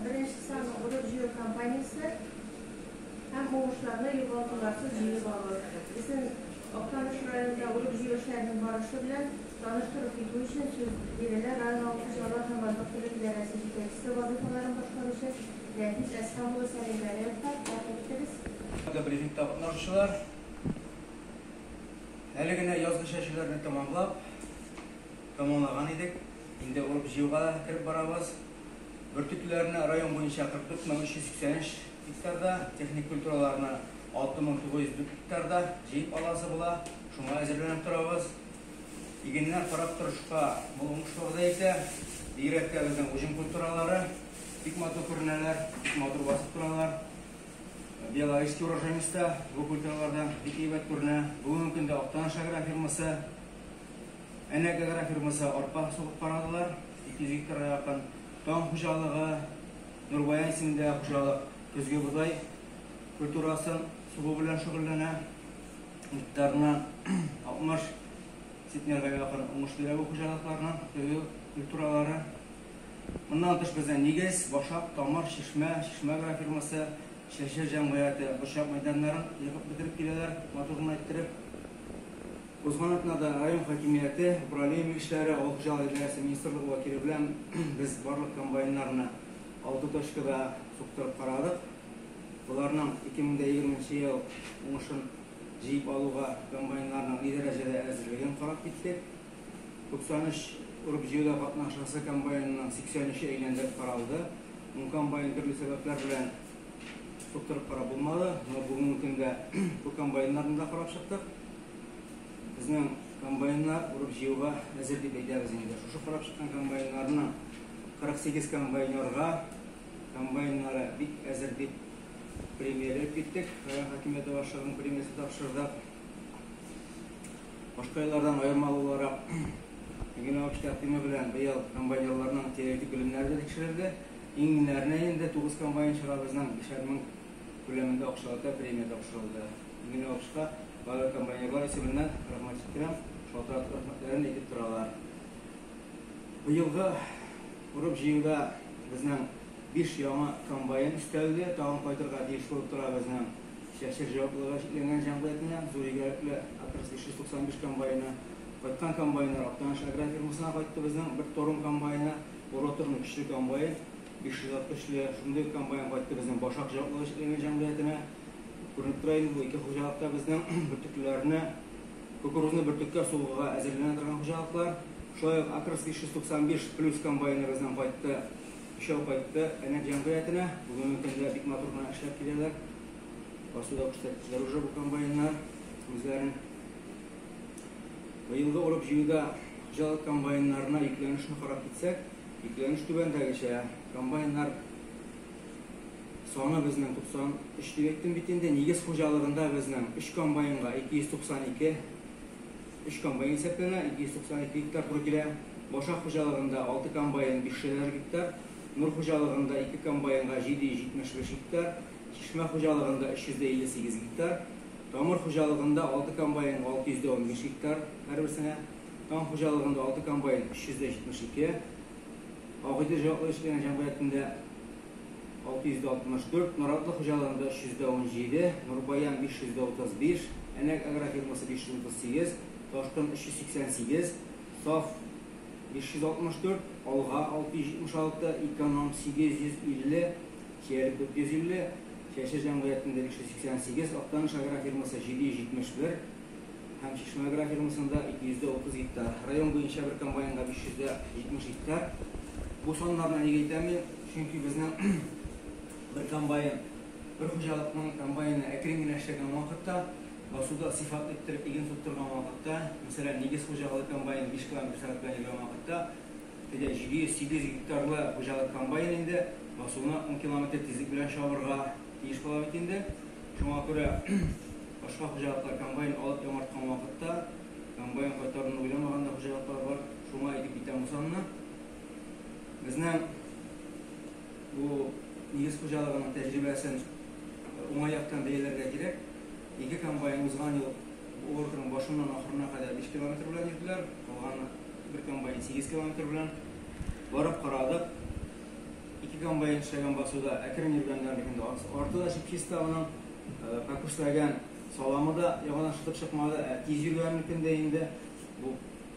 Birinci sanu Urubjiyo kompaniyasi hem oğuşlarına yuvaltılarsız jiyi bağlı. Bizim Oktanish rayonunda Urubjiyo şehrinin barışı bilen danıştırıp yıkı için söz veriler rayon altıcılar hem bazıqtırık idaresi yetekçisi vazifaların başkanışı Nefis İstanbul Selimleri yapar. Erkekteriz. Briefingda qatnaşıcılar Həligine yazgı şəşilərini tamamlagan edik. İndi Urubjiyoga kirib barabız. Bürtüklerini rayon boyunca 44.383 hektarda, texnik kulturalarını 6.900 hektarda jeyip alası bula. Şuna әзірленіп тұрабыз. Егеннен қарап тұрышқа болмыш орда ете, директе біздің ұжым культуралары, икмату көрінелер, икмату басып тұралар. Белорусский урожайымызда бұл культуралардан екейбет көріне. Бүгін күнде Оқтаныш агрофирмасы, Әнәк агрофирмасы арпа соғып қарадылар. 200 гектарға жақын Таң құжалығы, Нұрбаян исемінде құжалық көзге бұдай культурасын суғы білен шүгірлені. Мұттарынан 60 сетнерға жақын ұңышлері құжалықларынан көзге культуралары. Мұндан тұш бізден негіз, Башақ, Тамыр, Шишмә агрофирмасы, Шәшер жәмғаяты Башақ майданларын еқіп бітіріп келелер, матурын айттырып. Узғанатнада район хакимияты, управление işleri, ауыл құжалық идарасы министрлігі уәкілі білән біз барлық комбайнларына 6 точкада соқтырып қарадық. Бұларның 2020 ел оңышын жиып алуға комбайнларының не дәрежеде әзірлеген қарап кеттік. 93 Urubjiyoda қатнашысы комбайнының 83-і әйлендіріп қаралды. Бұл комбайн түрлі себептер білән соқтырып қарап болмады. Бүгінгі күнде бұл комбайнларын да қарап шықтық. Біздің комбайнлар Urubjiyoga әзір деп әйтеміз енді. Шушы қарап шыққан комбайнларының 48 комбайнерға комбайнлары бик әзір деп премиялеп кеттік. Район хакимияты басшылығының премиясы тапшырдық. Башқа еллардан айырмалы olarak Егін ауыш тәқтімі білән бейал комбайнерларының теоретик білімлері де текшірілді. Еңгінлеріне енді 9 комбайн шыға біздің 5,000 көлемінде оқшылықта премия тапшырылды. Еңгін ауышқа барлық комбайнерлар есебінен рахмат жеткенім, шалтыратып рахматтарын етіп тұралар. Бұйылғы Urubjiyoda біздің 5 яңа комбайн үстәлді. Тағын қайтырға дейіш болып тұра біздің Шәшер жауаплыға шекленген жаңғылетіне зор егеріклі 595 комбайны. Қайтқан комбайнар Оқтаныш агрофирмасына қайтты біздің бір торым комбайны, Ораторның күшті комбайн, 560-лі шүмдік комбайн қайтты біздің Башақ жауаплыға шекленген жаңғылетіне. Көрініп тұрайын бұл екі құжалықта біздің бүртіклеріне, көкөрізні бүртікке соғыға әзірлене тұрған құжалықлар. Шойық Акрос 595 плюс комбайны біздің қайтты, үшеу қайтты Әнәк жаңғылетіне. Бүгінгі күнде бик матурға әшлеп келелер. Басуда күштәттілер уже бұл комбайнлар өзлерін. Бұйылғы Urubjiyoda құжалық комбайнларына екіленішін қарап кетсек, екіленіш түбендегіше комбайнлар соны біздің 93 дебектің бетінде негіз құжалығында біздің 3 комбайнға 292 3 комбайн есептені 292 гектар тұры келе. Башақ құжалығында 6 комбайн 500 гектар, Нұр құжалығында 2 комбайнға 775 гектар, Шишмә құжалығында 358 гектар, Тамыр құжалығында 6 комбайн 615 гектар әрбірсіне, Таң құжалығында 6 комбайн 372, Ағиды жауаплы ішілген жәмғиятында 664, Наратлы құжалығында 317, Нұрбаян 535, Әнәк агрофирмасы 538, Ташкын 388, Саф 564, Алға 676, Иконом 850, Шәрік 450, Шәшер жәмғиятында 588, Оқтаныш агрофирмасы 771, һәм Шишмә агрофирмасында 230 гектар. Район бойынша бір комбайнға 570 гектар. Бұл сонларына неге айтамын? Чөнки біздің бір комбайн, бір құжалықтың комбайны әкіреңген әштеген уақытта, басуда сифат еттіріп еген соттырған уақытта, mesela негіз құжалы комбайн 5 километр сағатқа еген уақытта, 700-800 гектарлы құжалы комбайн енді басуына 10 километр тезлік білен шабырға тиіш қалап етенді. Шоңа көрі башқа құжалықтар комбайн алып ямартқан уақытта, комбайн қайтарының ойламағанда құжалықтар бар, шоңа етіп кетен мұсанына. Біздің бұл негіз құжалығының тәжірибесін оңай ақтан бейелерге керек. 2 комбайн ұзған ел органның başından ahırına kadar 5 kilometr bilen yürüdüler. Kalan bir kombayn 8 kilometr bilen barıp qaradık. 2 kombayn işlegen basuda әкрен yürgenlerlikinde ortada şu pista onun pakuslagan salamı da yalan çıkıp çıkmadı. Tiz yürgenlikinde indi. Bu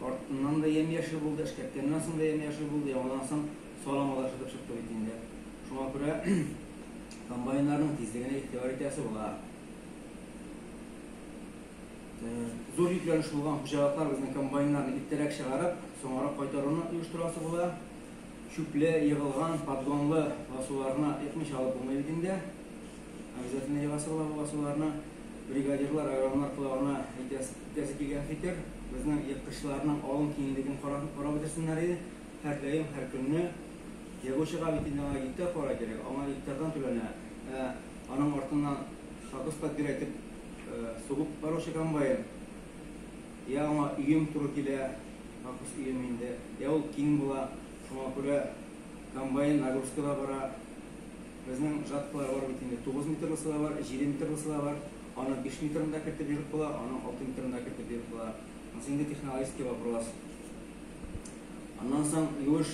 ortadan da yem yaşıl buldu. Şirketten sonra da yem yaşıl buldu. Yalan son salamalar çıktı bitinde. Şuna göre kombaynların tizligine ihtiyaçı var. Zor yükleniş bulgan hocalıklar bizning kombaynlarni ittirek çıkarıp sonra qaytaruvni uyushtirasi bo'ladi. Şüple yığılgan podgonli basularına 70 alıp bulmayıdığında обязательно yığası olan basularına brigadirlar, ayranlar kulağına ihtiyası kelgen fikir bizning yıkışlarının alın kiyinligini qarab o'tirsinlar edi. Her daim her kunni yığışıga bitindiğine gitti qora kerak. Ama ittirdan tülene onun ortadan şakos podbiraytib soğuk barışı kombayn ya ama uyum turu kile şakos uyuminde ya ol king bula şuna göre kombayn nagrузкада бара bizning жаткалар бар битинде 9 метрлысы да бар, 7 метрлысы да бар. Аны 5 метрында кертеп жүрүп була, аны 6 метрында кертеп жүрүп була. Сенде технологический вопрос. Андан соң юш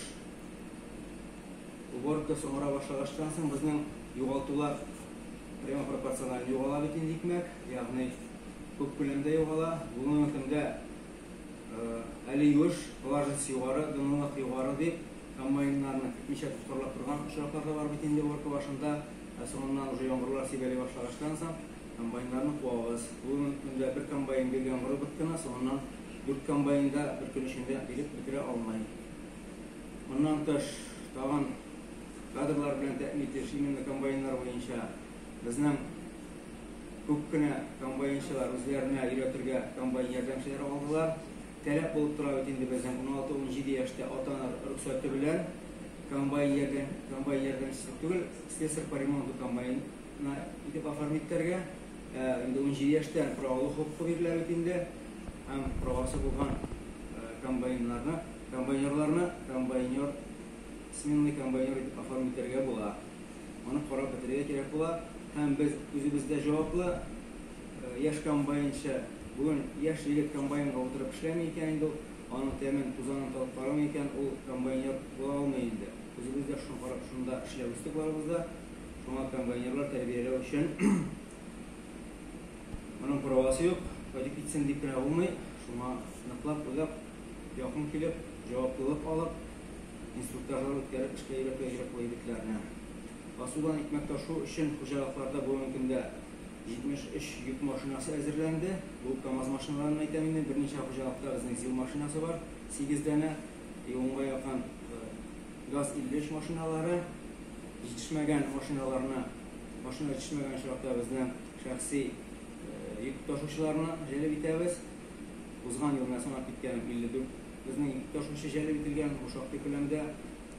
уборка соңра башлагачтан соң безнең югалтулар прямо пропорциональ югала битинде икмәк, ягъни күп күләмдә югала. Буның өчен әле юш положительный югары, дөнлык югары дип комбайнларны ничә торлап торган очраклар да бар бит инде урка башында. Соңыннан уже яңгырлар сибәли башлагачтан соң комбайнларны куабыз. Бүген көндә бер комбайн бер яңгыры биткән, соңыннан 4 комбайнда бер көн эчендә билеп бетерә алмай. Моннан тыш тагын кадрлар белән тәэмин итеш именно комбайннар буенча безнең күп кенә комбайнчылар үзләренә өйрәтергә комбайн ярдәмчеләр алдылар. Таләп булып тора бит инде безнең 16-17 яшьтә ата-аналар рөхсәте белән комбайн ярдәмчесе түгел, слесарь по ремонту комбайнна итеп оформиттәргә инде 17 яшьтән праволы хукукы бирелә бит инде. Һәм правасы булган комбайнерларны комбайнер сменный комбайнер итеп оформиттәргә була. Аны карап бетерергә кирәк була. Һәм без үзебездә җаваплы яшь комбайнчы bugün yaş yigit kombaynga o'tirib ishlamay ekan endi uni temin tuzanini topib qaramay ekan u kombayner bo'la olmaydi. O'zimizda shuni qarab shunda ishlab istiqbolimizda shunga kombaynerlar tarbiyalab uchun uning pravasi yo'q. Qaytib ketsin deb kira olmay, shunga aniqlab o'ylab yoqim kelib javoblылык olib instruktorlar o'tkazib ishga kerak qo'yibdilarni. Basudan ekmek taşı için hocalıklarda bu mümkünde 73 yük maşinası hazırlandı. Bu KAMAZ maşinalarının aytamında bir neçə hocalıkta bizning zil maşinası var. 8 tane onga yakın gaz illeş maşinaları, yetişmegen maşinalarına, maşina yetişmegen şartda bizning şahsi yük taşıcılarına jalb etamiz. Uzgan yıldan sonra bitken 54 bizning yük taşıcı jalb etilgan bu şartda ko'lamda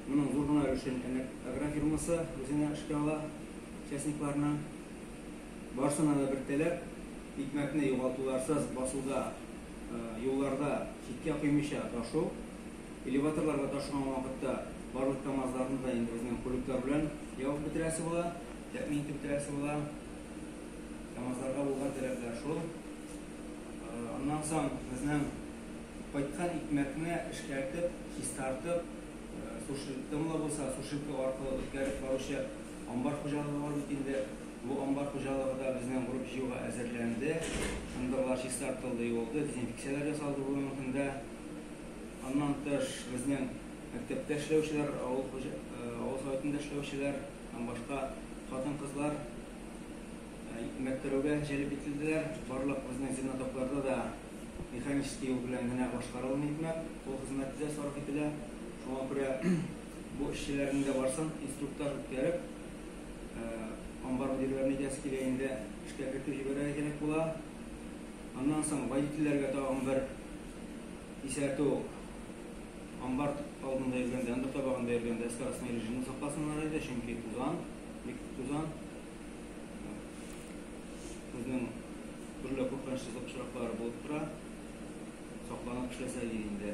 bunun zorluğuna üçün agrar firması özüne işe ala частникларına Barsına da bir talep, hikmetine yoğaltılarsız basılda, yollarda çitke kıymışa taşı, elevatorlarga taşınan vakitte barlık kamazlarını da indi bizden kulüpler bilen yavuk bitiresi bola, təmin bitiresi bola, kamazlarga bulgan talepler şu. Ondan soň bizden qaytkan hikmetine işkərtip, histartip, suşiltımla bolsa, suşiltı arqılı ötkərib barışı ambar hocalığı var bitinde. Bu ambar hocalığı da bizden grup jiyoga әзерленdi. Андырлар чистартылды, oldu, dezinfeksiyalar жасалды bu mümkünde. Ondan tыш bizden mektepte işlevçiler, avul sovetinde işlevçiler, başka kadın kızlar mekteroga jalb etildiler. Barlık bizden zirnatoklarda da mexaniskiy yol bilen gene başkarılın etmek, o hizmetinde sarf edilir. Şuna göre bu işçilerinde varsan instruktor ötkərib ambar müdürlerine keskeleyinde işe kirtip jibere gerek bola. Ondan soň водительlerге tagın bir isartu ambar aldında yurganda, anda tabagında yurganda skоростной rejimini saqlasınlar edi. Çünki tuzan bizning turli qo'rqinchli uchraklari bo'lib tura, saqlanib ishlasa deydi.